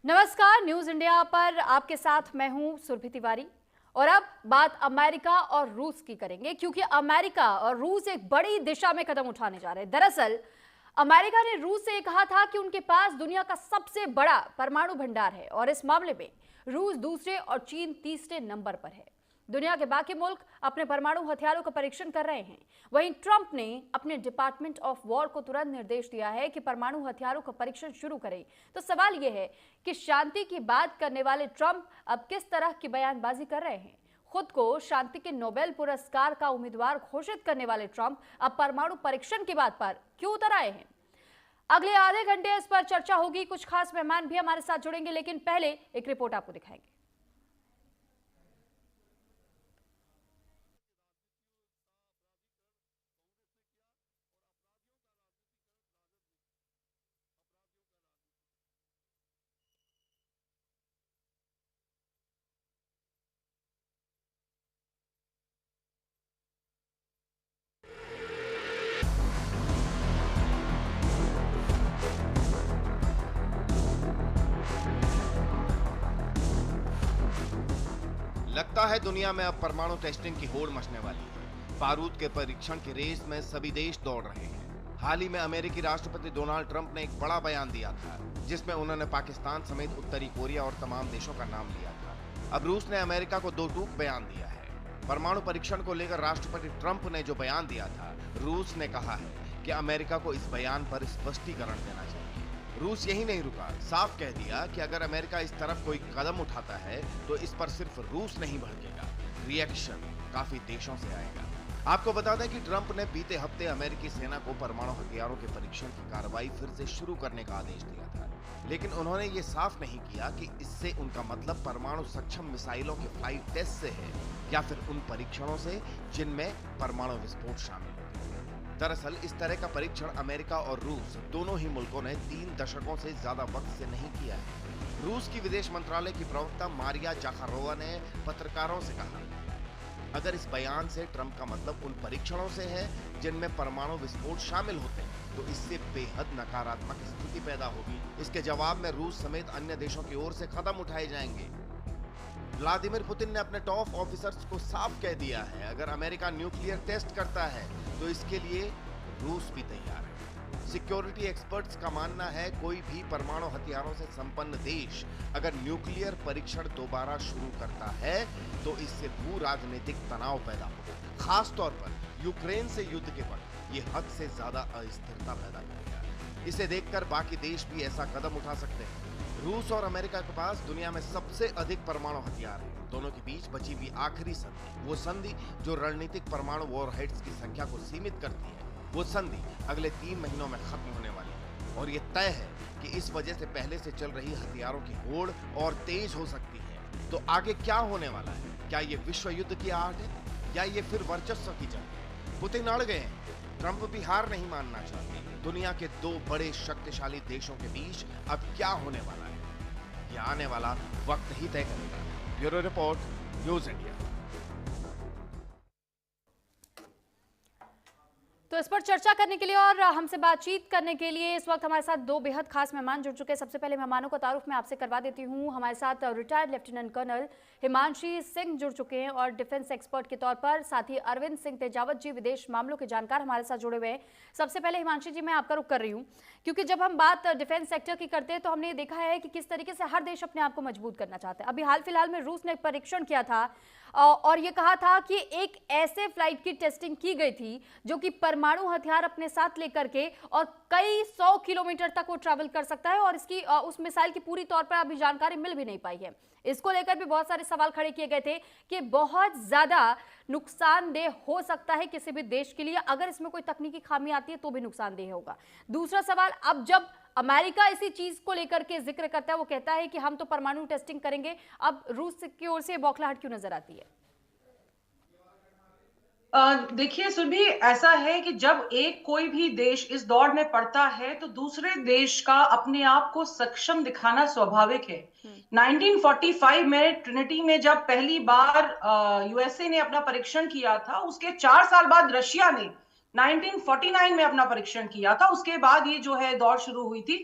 नमस्कार, news India पर आपके साथ मैं हूं सुरभि तिवारी। और अब बात अमेरिका और रूस की करेंगे, क्योंकि अमेरिका और रूस एक बड़ी दिशा में कदम उठाने जा रहे हैं। दरअसल अमेरिका ने रूस से कहा था कि उनके पास दुनिया का सबसे बड़ा परमाणु भंडार है और इस मामले में रूस दूसरे और चीन तीसरे नंबर पर है। दुनिया के बाकी मुल्क अपने परमाणु हथियारों का परीक्षण कर रहे हैं। वहीं ट्रंप ने अपने डिपार्टमेंट ऑफ वॉर को तुरंत निर्देश दिया है कि परमाणु हथियारों का परीक्षण शुरू करें। तो सवाल यह है कि शांति की बात करने वाले ट्रंप अब किस तरह की बयानबाजी कर रहे हैं। खुद को शांति के नोबेल पुरस्कार का उम्मीदवार घोषित करने वाले ट्रंप अब परमाणु परीक्षण की बात पर क्यों उतर आए हैं? अगले आधे घंटे इस पर चर्चा होगी। कुछ खास मेहमान भी हमारे साथ जुड़ेंगे, लेकिन पहले एक रिपोर्ट आपको दिखाएंगे। लगता है दुनिया में अब परमाणु टेस्टिंग की होड़ मचने वाली है। बारूद के परीक्षण की रेस में सभी देश दौड़ रहे हैं। हाल ही में अमेरिकी राष्ट्रपति डोनाल्ड ट्रंप ने एक बड़ा बयान दिया था, जिसमें उन्होंने पाकिस्तान समेत उत्तरी कोरिया और तमाम देशों का नाम लिया था। अब रूस ने अमेरिका को दो टूक बयान दिया है। परमाणु परीक्षण को लेकर राष्ट्रपति ट्रंप ने जो बयान दिया था, रूस ने कहा है कि अमेरिका को इस बयान पर स्पष्टीकरण देना चाहिए। रूस यही नहीं रुका, साफ कह दिया कि अगर अमेरिका इस तरफ कोई कदम उठाता है तो इस पर सिर्फ रूस नहीं भड़केगा, रिएक्शन काफी देशों से आएगा। आपको बता दें कि ट्रंप ने बीते हफ्ते अमेरिकी सेना को परमाणु हथियारों के परीक्षण की कार्रवाई फिर से शुरू करने का आदेश दिया था, लेकिन उन्होंने ये साफ नहीं किया कि इससे उनका मतलब परमाणु सक्षम मिसाइलों के फ्लाइट टेस्ट से है या फिर उन परीक्षणों से जिनमें परमाणु विस्फोट शामिल है। दरअसल इस तरह का परीक्षण अमेरिका और रूस दोनों ही मुल्कों ने 3 दशकों से ज्यादा वक्त से नहीं किया है। रूस की विदेश मंत्रालय की प्रवक्ता मारिया जाखारोवा ने पत्रकारों से कहा, अगर इस बयान से ट्रंप का मतलब उन परीक्षणों से है जिनमें परमाणु विस्फोट शामिल होते हैं, तो इससे बेहद नकारात्मक स्थिति पैदा होगी। इसके जवाब में रूस समेत अन्य देशों की ओर से कदम उठाए जाएंगे। व्लादिमीर पुतिन ने अपने टॉप ऑफिसर्स को साफ कह दिया है, अगर अमेरिका न्यूक्लियर टेस्ट करता है तो इसके लिए रूस भी तैयार है। सिक्योरिटी एक्सपर्ट्स का मानना है कोई भी परमाणु हथियारों से संपन्न देश अगर न्यूक्लियर परीक्षण दोबारा शुरू करता है तो इससे भू राजनीतिक तनाव पैदा होगा। खास तौर पर यूक्रेन से युद्ध के वक्त ये हद से ज्यादा अस्थिरता पैदा करेगा। इसे देखकर बाकी देश भी ऐसा कदम उठा सकते हैं। रूस और अमेरिका के पास दुनिया में सबसे अधिक परमाणु हथियार हैं। दोनों के बीच बची हुई आखिरी संधि, वो संधि जो रणनीतिक परमाणु वॉरहेड्स की संख्या को सीमित करती है, वो संधि अगले 3 महीनों में खत्म होने वाली है। और ये तय है कि इस वजह से पहले से चल रही हथियारों की होड़ और तेज हो सकती है। तो आगे क्या होने वाला है? क्या ये विश्व युद्ध की आहट है या ये फिर वर्चस्व की जंग? पुतिन अड़ गए हैं, ट्रंप भी हार नहीं मानना चाहते। दुनिया के 2 बड़े शक्तिशाली देशों के बीच अब क्या होने वाला है, ये आने वाला वक्त ही तय करेगा। Bureau report, news India. तो इस पर चर्चा करने के लिए और हमसे बातचीत करने के लिए इस वक्त हमारे साथ 2 बेहद खास मेहमान जुड़ चुके हैं। सबसे पहले मेहमानों का तारुफ मैं आपसे करवा देती हूं। हमारे साथ retired lieutenant colonel Himanshi Singh जुड़ चुके हैं और डिफेंस एक्सपर्ट के तौर पर, साथ ही अरविंद सिंह तेजावत जी विदेश मामलों के जानकार हमारे साथ जुड़े हुए हैं। सबसे पहले हिमांशी जी, मैं आपका रुख कर रही हूँ, क्योंकि जब हम बात डिफेंस सेक्टर की करते हैं तो हमने देखा है कि किस तरीके से हर देश अपने आप को मजबूत करना चाहता है। अभी हाल फिलहाल में रूस ने एक परीक्षण किया था और ये कहा था कि एक ऐसे फ्लाइट की टेस्टिंग की गई थी जो कि परमाणु हथियार अपने साथ लेकर के और कई 100 किलोमीटर तक वो ट्रैवल कर सकता है, और इसकी उस मिसाइल की पूरी तौर पर अभी जानकारी मिल भी नहीं पाई है। इसको लेकर भी बहुत सारे सवाल खड़े किए गए थे कि बहुत ज्यादा नुकसानदेह हो सकता है किसी भी देश के लिए। अगर इसमें कोई तकनीकी खामी आती है तो भी नुकसानदेह होगा। दूसरा सवाल, अब जब अमेरिका इसी चीज को लेकर के जिक्र करता है, वो कहता है कि हम तो परमाणु टेस्टिंग करेंगे, अब रूस की ओर से बौखलाहट क्यों नजर आती है? देखिए सुरभि, ऐसा है कि जब एक कोई भी देश इस दौड़ में पड़ता है तो दूसरे देश का अपने आप को सक्षम दिखाना स्वाभाविक है। 1945 में ट्रिनिटी में जब पहली बार यूएसए ने अपना परीक्षण किया था, उसके 4 साल बाद रशिया ने 1949 में अपना परीक्षण किया था। उसके बाद ये जो है दौड़ शुरू हुई थी।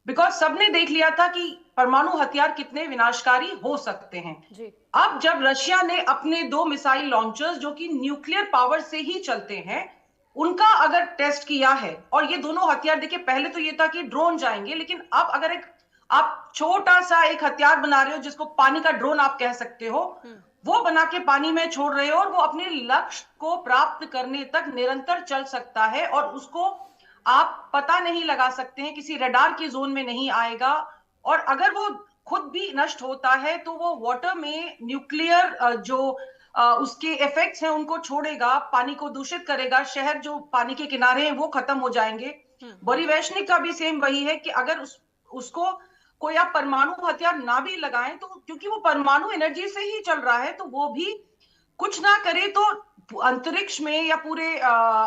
बिकॉज सबने देख लिया था कि परमाणु हथियार कितने विनाशकारी हो सकते हैं। जी। अब जब रशिया ने अपने 2 मिसाइल लॉन्चर्स जो कि न्यूक्लियर पावर से ही चलते हैं, उनका अगर टेस्ट किया है, और ये दोनों हथियार देखिए, पहले तो ये था कि ड्रोन जाएंगे, लेकिन अब अगर एक आप छोटा सा एक हथियार बना रहे हो जिसको पानी का ड्रोन आप कह सकते हो, वो बना के पानी में छोड़ रहे हो और वो अपने लक्ष्य को प्राप्त करने तक निरंतर चल सकता है, और उसको आप पता नहीं लगा सकते हैं, किसी रडार की जोन में नहीं आएगा। और अगर वो खुद भी नष्ट होता है तो वो वाटर में न्यूक्लियर जो उसके इफेक्ट्स हैं उनको छोड़ेगा, पानी को दूषित करेगा, शहर जो पानी के किनारे हैं वो खत्म हो जाएंगे। बोरीवैश्निक का भी सेम वही है कि अगर उसको कोई आप परमाणु हथियार ना भी लगाएं, तो क्योंकि वो परमाणु एनर्जी से ही चल रहा है, तो वो भी कुछ ना करे तो अंतरिक्ष में या पूरे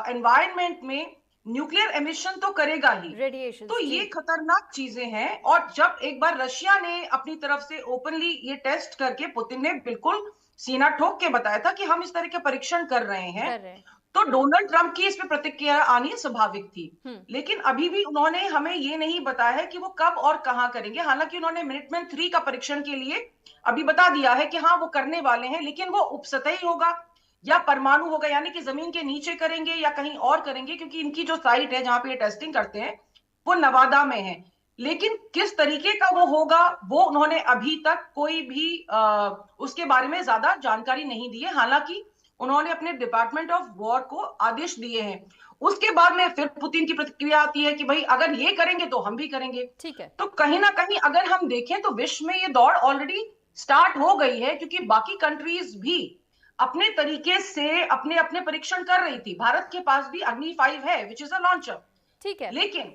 एनवायरनमेंट में न्यूक्लियर एमिशन तो करेगा ही। रेडिएशन। तो ये खतरनाक चीजें हैं। और जब एक बार रशिया ने अपनी तरफ से ओपनली ये टेस्ट करके, पुतिन ने बिल्कुल सीना ठोक के बताया था कि हम इस तरह के परीक्षण कर रहे हैं, तो डोनाल्ड ट्रंप की इस पे प्रतिक्रिया आनी स्वाभाविक थी। लेकिन अभी भी उन्होंने हमें ये नहीं बताया है कि वो कब और कहां करेंगे। हालांकि उन्होंने मिनटमैन 3 का परीक्षण के लिए अभी बता दिया है कि हाँ वो करने वाले हैं, लेकिन वो उपसतही होगा या परमाणु होगा, यानी कि जमीन के नीचे करेंगे या कहीं और करेंगे, क्योंकि इनकी जो साइट है जहां पे ये टेस्टिंग करते हैं वो नवादा में है। लेकिन किस तरीके का वो होगा, वो उन्होंने अभी तक कोई भी उसके बारे में ज्यादा जानकारी नहीं दी है। हालांकि उन्होंने अपने डिपार्टमेंट ऑफ वॉर को आदेश दिए हैं। उसके बाद में फिर पुतिन की प्रतिक्रिया आती है कि भाई अगर ये करेंगे तो हम भी करेंगे। ठीक है। तो कहीं ना कहीं अगर हम देखें तो विश्व में ये दौड़ ऑलरेडी स्टार्ट हो गई है, क्योंकि बाकी कंट्रीज भी अपने तरीके से अपने अपने परीक्षण कर रही थी। भारत के पास भी अग्नि 5 है, विच इज अ लॉन्चर। ठीक है। लेकिन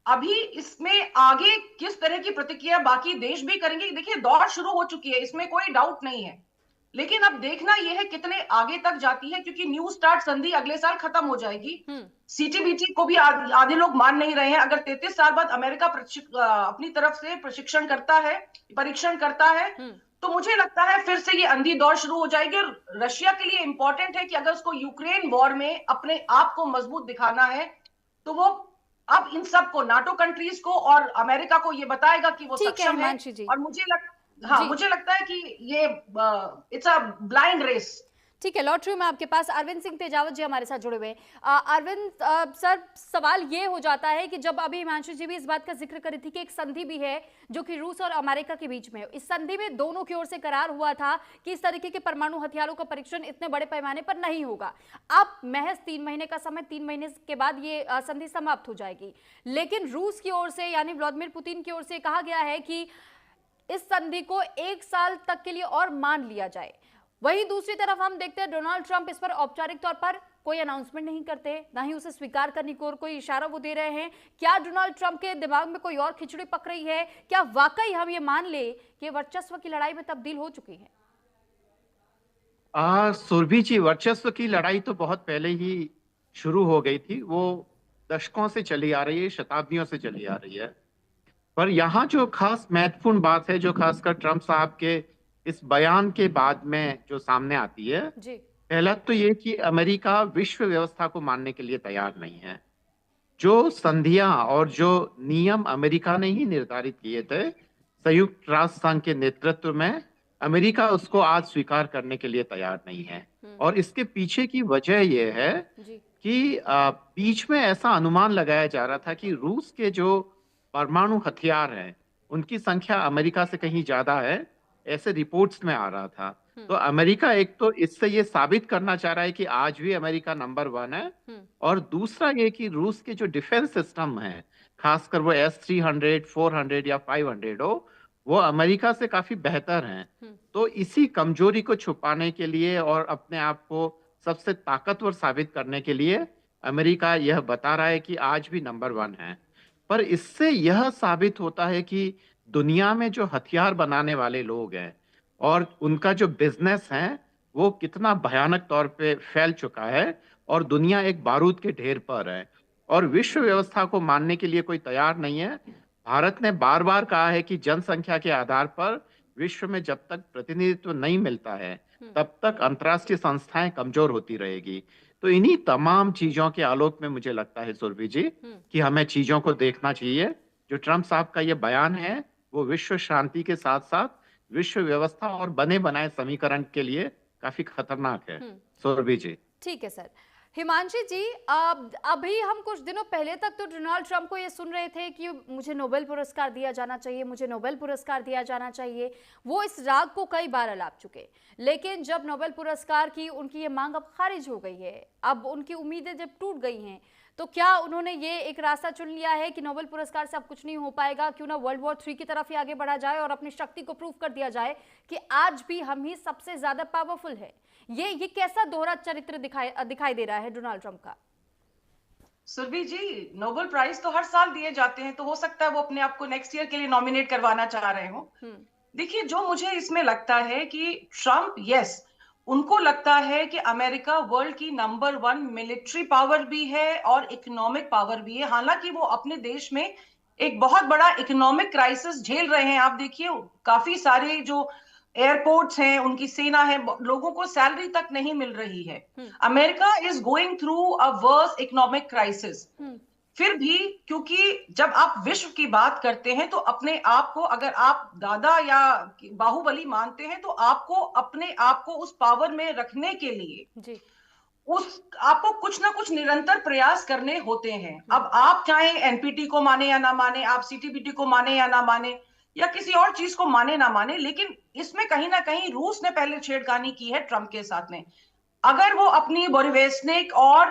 अभी इसमें आगे किस तरह की प्रतिक्रिया बाकी देश भी करेंगे, देखिए दौड़ शुरू हो चुकी है, इसमें कोई डाउट नहीं है। लेकिन अब देखना यह है कितने आगे तक जाती है, क्योंकि न्यू स्टार्ट संधि अगले साल खत्म हो जाएगी। सीटीबीटी को भी आधे लोग मान नहीं रहे हैं। अगर 33 साल बाद अमेरिका अपनी तरफ से प्रशिक्षण करता है, परीक्षण करता है, तो मुझे लगता है फिर से ये अंधी दौड़ शुरू हो जाएगी। और रशिया के लिए इंपॉर्टेंट है कि अगर उसको यूक्रेन वॉर में अपने आप को मजबूत दिखाना है, तो वो अब इन सबको, नाटो कंट्रीज को और अमेरिका को ये बताएगा कि वो सक्षम है। और मुझे लगता है कि ये इट्स अ ब्लाइंड रेस। ठीक है, लौट रही हूं मैं आपके पास। अरविंद सिंह तेजावत जी हमारे साथ जुड़े हुए हैं। अरविंद सर, सवाल ये हो जाता है कि जब अभी हिमांशु जी भी इस बात का जिक्र कर रही थी कि एक संधि भी है जो कि रूस और अमेरिका के बीच में, इस संधि में दोनों की ओर से करार हुआ था कि इस तरीके के परमाणु हथियारों का परीक्षण इतने बड़े पैमाने पर नहीं होगा। अब महज 3 महीने का समय, 3 महीने के बाद ये संधि समाप्त हो जाएगी। लेकिन रूस की ओर से, यानी व्लादिमीर पुतिन की ओर से कहा गया है कि इस संधि को 1 साल तक के लिए और मान लिया जाए। वहीं दूसरी तरफ हम देखते हैं डोनाल्ड ट्रंप इस पर औपचारिक तौर पर कोई अनाउंसमेंट नहीं करते, ना ही उसे स्वीकार करने की ओर कोई इशारा वो दे रहे हैं। क्या डोनाल्ड ट्रंप के दिमाग में कोई और खिचड़ी पक रही है? क्या वाकई हम ये मान ले कि वर्चस्व की लड़ाई में तब्दील हो चुकी है? सुरभि जी, वर्चस्व की लड़ाई तो बहुत पहले ही शुरू हो गई थी। वो दशकों से चली आ रही है, शताब्दियों से चली आ रही है। पर यहाँ जो खास महत्वपूर्ण बात है, जो खासकर ट्रंप साहब के इस बयान के बाद में जो सामने आती है, पहला तो ये कि अमेरिका विश्व व्यवस्था को मानने के लिए तैयार नहीं है। जो संधियां और जो नियम अमेरिका ने ही निर्धारित किए थे संयुक्त राष्ट्र संघ के नेतृत्व में, अमेरिका उसको आज स्वीकार करने के लिए तैयार नहीं है। और इसके पीछे की वजह यह है कि बीच में ऐसा अनुमान लगाया जा रहा था कि रूस के जो परमाणु हथियार हैं उनकी संख्या अमेरिका से कहीं ज्यादा है, ऐसे रिपोर्ट्स में आ रहा था। तो अमेरिका एक तो इससे ये साबित करना चाह रहा है कि आज भी अमेरिका नंबर 1 है, और दूसरा ये कि रूस के जो डिफेंस सिस्टम है, खासकर वो S-300, 400 या 500 हो, वो अमेरिका से काफी बेहतर हैं। तो इसी कमजोरी को छुपाने के लिए और अपने आप को सबसे ताकतवर साबित करने के लिए अमेरिका यह बता रहा है कि आज भी नंबर 1 है। पर इससे यह साबित होता है कि दुनिया में जो हथियार बनाने वाले लोग हैं और उनका जो बिजनेस है वो कितना भयानक तौर पे फैल चुका है, और दुनिया एक बारूद के ढेर पर है और विश्व व्यवस्था को मानने के लिए कोई तैयार नहीं है। भारत ने बार बार कहा है कि जनसंख्या के आधार पर विश्व में जब तक प्रतिनिधित्व नहीं मिलता है तब तक अंतर्राष्ट्रीय संस्थाएं कमजोर होती रहेगी। तो इन्हीं तमाम चीजों के आलोक में मुझे लगता है सुरभि जी कि हमें चीजों को देखना चाहिए जो ट्रम्प साहब का ये बयान है वो विश्व शांति के साथ साथ विश्व व्यवस्था और बने बनाए समीकरण के लिए काफी खतरनाक है। सुरभि जी। ठीक है सर। हिमांशी जी, अभी हम कुछ दिनों पहले तक तो डोनाल्ड ट्रंप को ये सुन रहे थे कि मुझे नोबेल पुरस्कार दिया जाना चाहिए, मुझे नोबेल पुरस्कार दिया जाना चाहिए। वो इस राग को कई बार अलाप चुके, लेकिन जब नोबेल पुरस्कार की उनकी ये मांग अब खारिज हो गई है, अब उनकी उम्मीदें जब टूट गई हैं, तो क्या उन्होंने ये एक रास्ता चुन लिया है कि नोबेल पुरस्कार से अब कुछ नहीं हो पाएगा, क्यों ना वर्ल्ड वॉर 3 की तरफ ही आगे बढ़ा जाए और अपनी शक्ति को प्रूव कर दिया जाए कि आज भी हम ही सबसे ज्यादा पावरफुल है। ये कैसा दोहरा चरित्र दिखाई दे रहा है डोनाल्ड ट्रंप का? सुरभि जी, नोबेल प्राइज तो हर साल दिए जाते हैं, तो हो सकता है वो अपने आप को नेक्स्ट ईयर के लिए नॉमिनेट करवाना चाह रहे हो। देखिए, जो मुझे इसमें लगता है कि ट्रंप, यस, उनको लगता है कि अमेरिका वर्ल्ड की नंबर 1 मिलिट्री पावर भी है और इकोनॉमिक पावर भी है। हालांकि वो अपने देश में एक बहुत बड़ा इकोनॉमिक क्राइसिस झेल रहे हैं। आप देखिए, काफी सारे जो एयरपोर्ट्स हैं, उनकी सेना है, लोगों को सैलरी तक नहीं मिल रही है। America is going through a worse economic crisis. फिर भी, क्योंकि जब आप विश्व की बात करते हैं तो अपने आप को, अगर आप दादा या बाहुबली मानते हैं, तो आपको अपने आप को उस पावर में रखने के लिए जी। आपको कुछ ना कुछ निरंतर प्रयास करने होते हैं। अब आप चाहे एनपीटी को माने या ना माने, आप सीटीबीटी को माने या ना माने, या किसी और चीज को माने ना माने, लेकिन इसमें कहीं ना कहीं रूस ने पहले छेड़खानी की है ट्रंप के साथ में। अगर वो अपनी बोरिवेस्निक और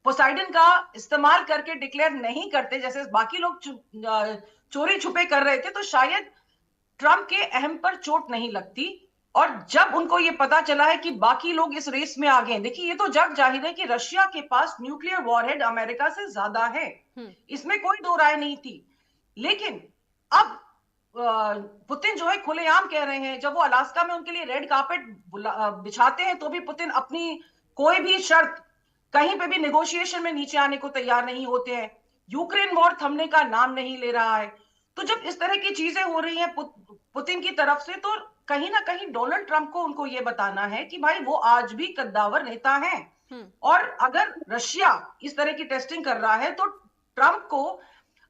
पोसाइडन का इस्तेमाल करके डिक्लेयर नहीं करते, जैसे बाकी लोग चोरी छुपे कर रहे थे, तो शायद ट्रंप के अहम पर चोट नहीं लगती। और जब उनको ये पता चला है कि बाकी लोग इस रेस में आ गए, देखिए ये तो जग जाहिर है कि रशिया के पास न्यूक्लियर वॉरहेड अमेरिका से ज्यादा है, इसमें कोई दो राय नहीं थी। लेकिन अब पुतिन जो है खुलेआम कह रहे हैं, जब वो अलास्का में उनके लिए रेड कार्पेट बिछाते हैं, तो भी पुतिन अपनी कोई भी शर्त कहीं पे भी नेगोशिएशन में नीचे आने को तैयार नहीं होते हैं। यूक्रेन वॉर थमने का नाम नहीं ले रहा है। तो जब इस तरह की चीजें हो रही हैं पुतिन की तरफ से, तो कहीं ना कहीं डोनाल्ड ट्रंप को उनको ये बताना है कि भाई वो आज भी कद्दावर नेता है। और अगर रशिया इस तरह की टेस्टिंग कर रहा है, तो ट्रंप को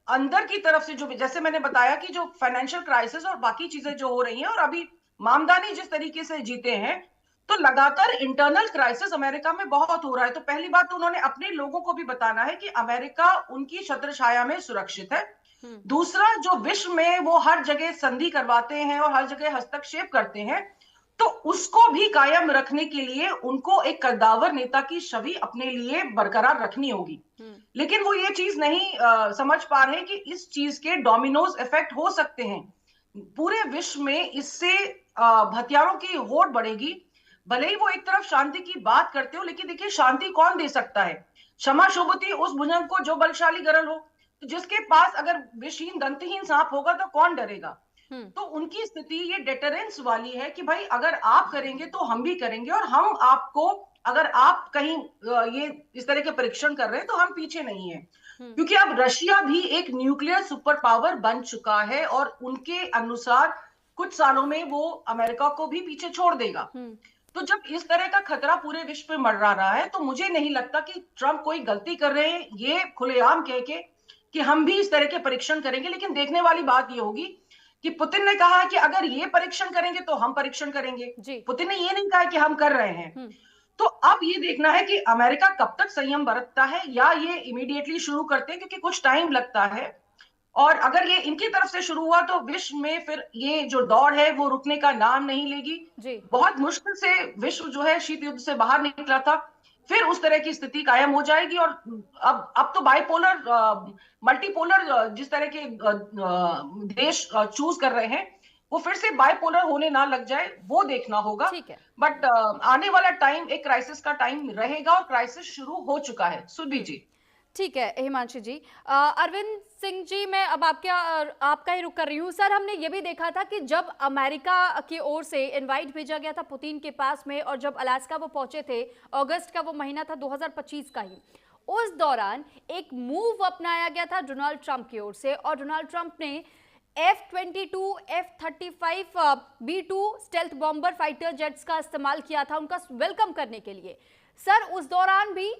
अंदर की तरफ से, जो जैसे मैंने बताया कि जो फाइनेंशियल क्राइसिस और बाकी चीजें जो हो रही हैं, और अभी मामदानी जिस तरीके से जीते हैं, तो लगातार इंटरनल क्राइसिस अमेरिका में बहुत हो रहा है। तो पहली बात तो उन्होंने अपने लोगों को भी बताना है कि अमेरिका उनकी छत्र छाया में सुरक्षित है। दूसरा, जो विश्व में वो हर जगह संधि करवाते हैं और हर जगह हस्तक्षेप करते हैं, तो उसको भी कायम रखने के लिए उनको एक कद्दावर नेता की छवि अपने लिए बरकरार रखनी होगी। लेकिन वो ये चीज नहीं समझ पा रहे कि इस चीज के डोमिनोज इफेक्ट हो सकते हैं पूरे विश्व में। इससे हथियारों की होड़ बढ़ेगी। भले ही वो एक तरफ शांति की बात करते हो, लेकिन देखिए शांति कौन दे सकता है? क्षमा शुभति उस भुजंग को जो बलशाली गरल हो। तो जिसके पास अगर विषहीन दंतहीन सांप होगा तो कौन डरेगा? तो उनकी स्थिति ये डेटरेंस वाली है कि भाई अगर आप करेंगे तो हम भी करेंगे, और हम आपको, अगर आप कहीं ये इस तरह के परीक्षण कर रहे हैं तो हम पीछे नहीं है। क्योंकि अब रशिया भी एक न्यूक्लियर सुपर पावर बन चुका है, और उनके अनुसार कुछ सालों में वो अमेरिका को भी पीछे छोड़ देगा। तो जब इस तरह का खतरा पूरे विश्व में मंडरा रहा है, तो मुझे नहीं लगता कि ट्रंप कोई गलती कर रहे हैं ये खुलेआम कह के कि हम भी इस तरह के परीक्षण करेंगे। लेकिन देखने वाली बात ये होगी कि पुतिन ने कहा कि अगर ये परीक्षण करेंगे तो हम परीक्षण करेंगे। पुतिन ने ये नहीं कहा कि हम कर रहे हैं। तो अब ये देखना है कि अमेरिका कब तक संयम बरतता है, या ये इमीडिएटली शुरू करते हैं, क्योंकि कुछ टाइम लगता है। और अगर ये इनकी तरफ से शुरू हुआ तो विश्व में फिर ये जो दौड़ है वो रुकने का नाम नहीं लेगी। बहुत मुश्किल से विश्व जो है शीत युद्ध से बाहर निकला था, फिर उस तरह की स्थिति कायम हो जाएगी। और अब तो बाइपोलर मल्टीपोलर जिस तरह के देश चूज कर रहे हैं, वो फिर से बाइपोलर होने ना लग जाए, वो देखना होगा। बट आने वाला टाइम एक क्राइसिस का टाइम रहेगा, और क्राइसिस शुरू हो चुका है। सुरभि जी। ठीक है हिमांशु जी। अरविंद सिंह जी, मैं अब आपका ही रुख कर रही हूँ। सर, हमने ये भी देखा था कि जब अमेरिका की ओर से इनवाइट भेजा गया था पुतिन के पास में, और जब अलास्का वो पहुंचे थे, अगस्त का वो महीना था 2025 का ही, उस दौरान एक मूव अपनाया गया था डोनाल्ड ट्रंप की ओर से, और डोनाल्ड ट्रंप ने F-22, F-35 B-2 stealth bomber fighter jets का इस्तेमाल किया था उनका वेलकम करने के लिए। सर, उस दौरान भी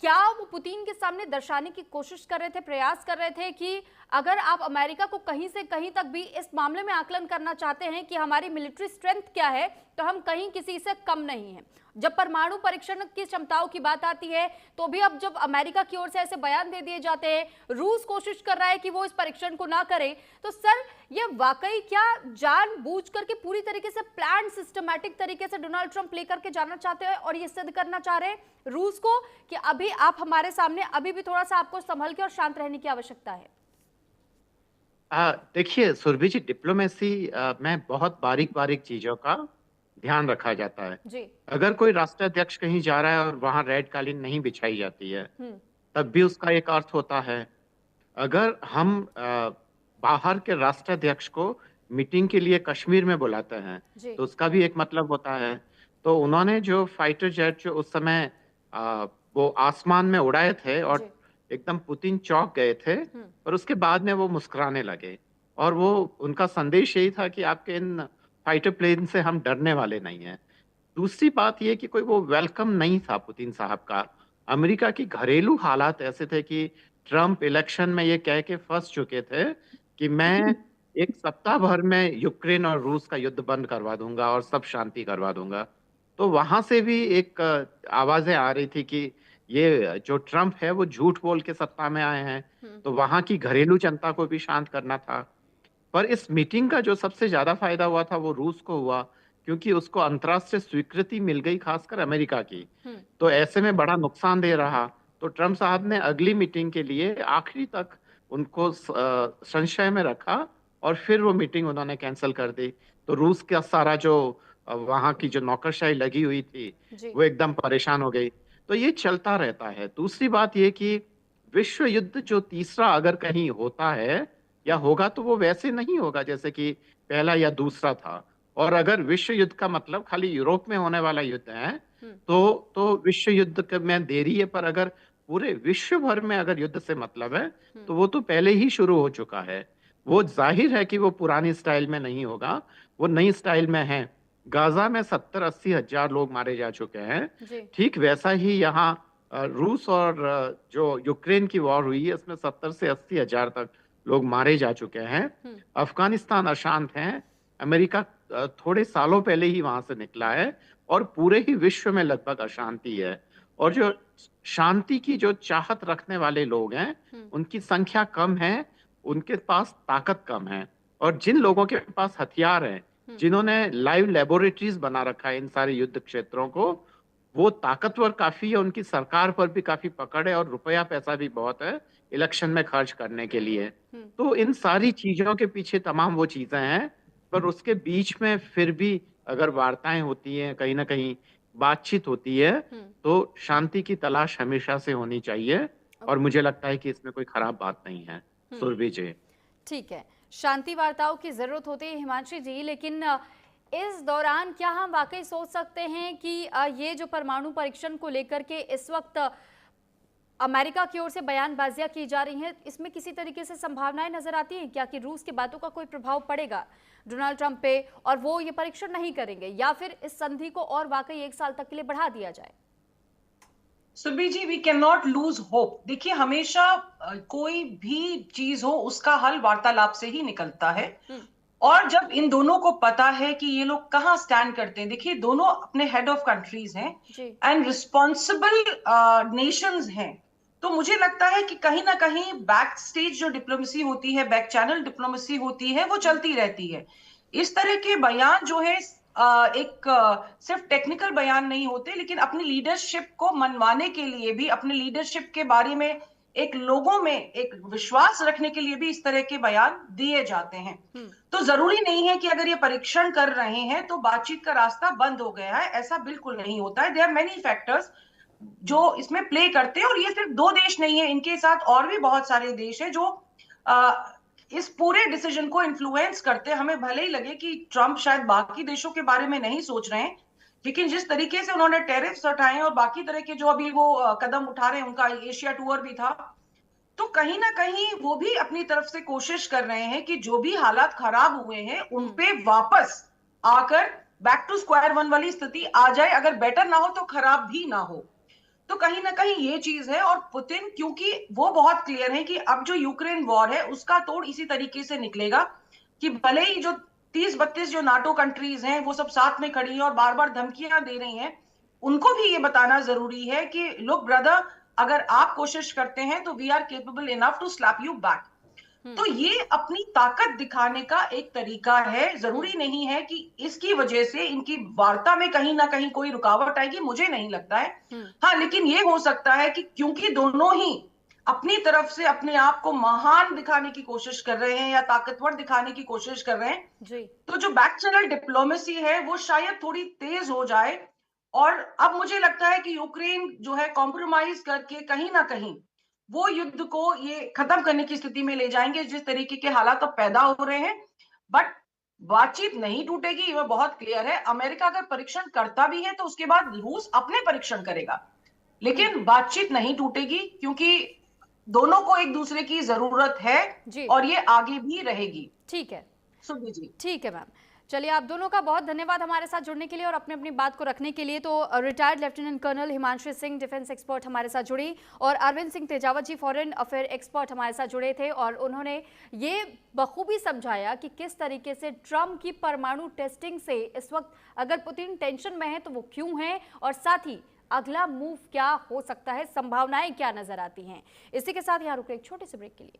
क्या वो पुतिन के सामने दर्शाने की कोशिश कर रहे थे, प्रयास कर रहे थे कि अगर आप अमेरिका को कहीं से कहीं तक भी इस मामले में आकलन करना चाहते हैं कि हमारी मिलिट्री स्ट्रेंथ क्या है, तो हम कहीं किसी से कम नहीं हैं। जब परमाणु परीक्षण की क्षमताओं की बात आती है तो भी अब जब अमेरिका की ओर से ऐसे बयान दे दिए जाते हैं, रूस कोशिश कर रहा है कि वो इस परीक्षण को ना करे, तो सर ये वाकई क्या जानबूझ करके पूरी तरीके से प्लान सिस्टमैटिक तरीके से डोनाल्ड ट्रंप लेकर के जाना चाहते हैं और ये सिद्ध करना चाह रहे हैं रूस को कि अभी आप हमारे सामने, अभी भी थोड़ा सा आपको संभल के और शांत रहने की आवश्यकता है? देखिए सुरभि जी, डिप्लोमेसी में बहुत बारीक बारीक चीजों का ध्यान रखा जाता है जी। अगर कोई राष्ट्राध्यक्ष कहीं जा रहा है और वहां रेड कालीन नहीं बिछाई जाती है तब भी उसका एक अर्थ होता है। अगर हम बाहर के राष्ट्राध्यक्ष को मीटिंग के लिए कश्मीर में बुलाते हैं तो उसका भी एक मतलब होता है। तो उन्होंने जो फाइटर जेट जो उस समय वो आसमान में उड़ाए थे और एकदम पुतिन चौंक गए थे, और उसके बाद में वो मुस्कुराने लगे और वो उनका संदेश यही था कि आपके इन फाइटर प्लेन से हम डरने वाले नहीं हैं। दूसरी बात ये कि कोई वो वेलकम नहीं था पुतिन साहब का। अमेरिका की घरेलू हालात ऐसे थे कि ट्रंप इलेक्शन में ये कह के फंस चुके थे कि मैं एक सप्ताह भर में यूक्रेन और रूस का युद्ध बंद करवा दूंगा और सब शांति करवा दूंगा। तो वहां से भी एक आवाजें आ रही थी कि ये जो ट्रंप है वो झूठ बोल के सत्ता में आए हैं, तो वहां की घरेलू जनता को भी शांत करना था। पर इस मीटिंग का जो सबसे ज्यादा फायदा हुआ था वो रूस को हुआ, क्योंकि उसको अंतर्राष्ट्रीय स्वीकृति मिल गई, खासकर अमेरिका की। तो ऐसे में बड़ा नुकसानदेह रहा। तो ट्रंप साहब ने अगली मीटिंग के लिए आखिरी तक उनको संशय में रखा और फिर वो मीटिंग उन्होंने कैंसिल कर दी। तो रूस का सारा जो वहां की जो नौकरशाही लगी हुई थी वो एकदम परेशान हो गई। तो ये चलता रहता है। दूसरी बात ये कि विश्व युद्ध जो तीसरा अगर कहीं होता है या होगा तो वो वैसे नहीं होगा जैसे कि पहला या दूसरा था। और अगर विश्व युद्ध का मतलब खाली यूरोप में होने वाला युद्ध है तो विश्व युद्ध में देरी है, पर अगर पूरे विश्व भर में अगर युद्ध से मतलब है तो वो तो पहले ही शुरू हो चुका है। वो जाहिर है कि वो पुरानी स्टाइल में नहीं होगा, वो नई स्टाइल में है। गाजा में 70-80 हजार लोग मारे जा चुके हैं। ठीक वैसा ही यहाँ रूस और जो यूक्रेन की वॉर हुई है इसमें 70 से 80 हजार तक लोग मारे जा चुके हैं। अफगानिस्तान अशांत है, अमेरिका थोड़े सालों पहले ही वहां से निकला है और पूरे ही विश्व में लगभग अशांति है। और जो शांति की जो चाहत रखने वाले लोग हैं उनकी संख्या कम है, उनके पास ताकत कम है। और जिन लोगों के पास हथियार हैं, जिन्होंने लाइव लेबोरेटरीज बना रखा है इन सारे युद्ध क्षेत्रों को, वो ताकतवर काफी है, उनकी सरकार पर भी काफी पकड़ है और रुपया पैसा भी बहुत है इलेक्शन में खर्च करने के लिए। तो इन सारी चीजों के पीछे तमाम वो चीजें हैं, पर उसके बीच में फिर भी अगर वार्ताएं होती हैं, कहीं ना कहीं बातचीत होती है, तो शांति की तलाश हमेशा से होनी चाहिए। और मुझे लगता है कि इसमें कोई खराब बात नहीं है। सुरभि जी, ठीक है, शांति वार्ताओं की जरूरत होती है हिमांशी जी, लेकिन इस दौरान क्या हम वाकई सोच सकते हैं कि ये जो परमाणु परीक्षण को लेकर के इस वक्त अमेरिका की ओर से बयानबाजियां की जा रही हैं, इसमें किसी तरीके से संभावनाएं नजर आती हैं क्या कि रूस की बातों का कोई प्रभाव पड़ेगा डोनाल्ड ट्रंप पे और वो ये परीक्षण नहीं करेंगे, या फिर इस संधि को और वाकई 1 साल तक के लिए बढ़ा दिया जाए? Subi ji, we can not lose hope. देखिए, हमेशा कोई भी चीज हो उसका हल वार्तालाप से ही निकलता है। और जब इन दोनों को पता है कि ये लोग कहाँ स्टैंड करते हैं, देखिए दोनों अपने हेड ऑफ कंट्रीज हैं एंड रिस्पॉन्सिबल नेशंस हैं, तो मुझे लगता है कि कहीं ना कहीं बैक स्टेज जो डिप्लोमेसी होती है, बैक चैनल डिप्लोमेसी होती है, वो चलती रहती है। इस तरह के बयान जो है सिर्फ टेक्निकल बयान नहीं होते, लेकिन अपनी लीडरशिप को मनवाने के लिए भी, अपने लीडरशिप के बारे में एक लोगों में एक विश्वास रखने के लिए भी इस तरह के बयान दिए जाते हैं। तो जरूरी नहीं है कि अगर ये परीक्षण कर रहे हैं तो बातचीत का रास्ता बंद हो गया है, ऐसा बिल्कुल नहीं होता है। देयर आर मेनी फैक्टर्स जो इसमें प्ले करते हैं, और ये सिर्फ 2 देश नहीं है, इनके साथ और भी बहुत सारे देश हैं जो इस पूरे डिसीजन को इन्फ्लुएंस करते हैं। हमें भले ही लगे कि ट्रंप शायद बाकी देशों के बारे में नहीं सोच रहे हैं, लेकिन जिस तरीके से उन्होंने टैरिफ्स हटाए और बाकी तरह के जो अभी वो कदम उठा रहे हैं, उनका एशिया टूर भी था, तो कहीं ना कहीं वो भी अपनी तरफ से कोशिश कर रहे हैं कि जो भी हालात खराब हुए हैं उन पे वापस आकर बैक टू स्क्वायर वन वाली स्थिति आ जाए। अगर बेटर ना हो तो खराब भी ना हो। तो कहीं ना कहीं ये चीज है। और पुतिन क्योंकि वो बहुत क्लियर है कि अब जो यूक्रेन वॉर है उसका तोड़ इसी तरीके से निकलेगा कि भले ही जो 30-32 जो नाटो कंट्रीज हैं वो सब साथ में खड़ी हैं और बार बार धमकियां दे रही हैं, उनको भी ये बताना जरूरी है कि लुक ब्रदर, अगर आप कोशिश करते हैं तो we are capable enough to slap you back. तो ये अपनी ताकत दिखाने का एक तरीका है। जरूरी नहीं है कि इसकी वजह से इनकी वार्ता में कहीं ना कहीं कोई रुकावट आएगी, मुझे नहीं लगता है। हाँ, लेकिन ये हो सकता है कि क्योंकि दोनों ही अपनी तरफ से अपने आप को महान दिखाने की कोशिश कर रहे हैं या ताकतवर दिखाने की कोशिश कर रहे हैं जी। तो जो बैक चैनल डिप्लोमेसी है वो शायद थोड़ी तेज हो जाए। और अब मुझे लगता है कि यूक्रेन जो है कॉम्प्रोमाइज करके कहीं ना कहीं वो युद्ध को ये खत्म करने की स्थिति में ले जाएंगे जिस तरीके के हालात अब पैदा हो रहे हैं। बट बातचीत नहीं टूटेगी, ये बहुत क्लियर है। अमेरिका अगर परीक्षण करता भी है तो उसके बाद रूस अपने परीक्षण करेगा, लेकिन बातचीत नहीं टूटेगी क्योंकि दोनों को एक दूसरे की जरूरत है जी। और ये आगे भी रहेगी। ठीक है, सुनिए जी। ठीक है मैम। चलिए, आप दोनों का बहुत धन्यवाद हमारे साथ जुड़ने के लिए और अपनी अपनी बात को रखने के लिए। तो retired lieutenant colonel Himanshi Singh, defence expert, हमारे साथ जुड़ी, और Arvind Singh Tejawat ji, foreign affair expert, हमारे साथ जुड़े थे और उन्होंने ये बखूबी समझाया कि किस तरीके से ट्रंप की परमाणु टेस्टिंग से इस वक्त अगर पुतिन टेंशन में है तो वो क्यों है, और साथ ही अगला मूव क्या हो सकता है, संभावनाएं क्या नजर आती हैं। इसी के साथ यहाँ रुके एक छोटे से ब्रेक के लिए।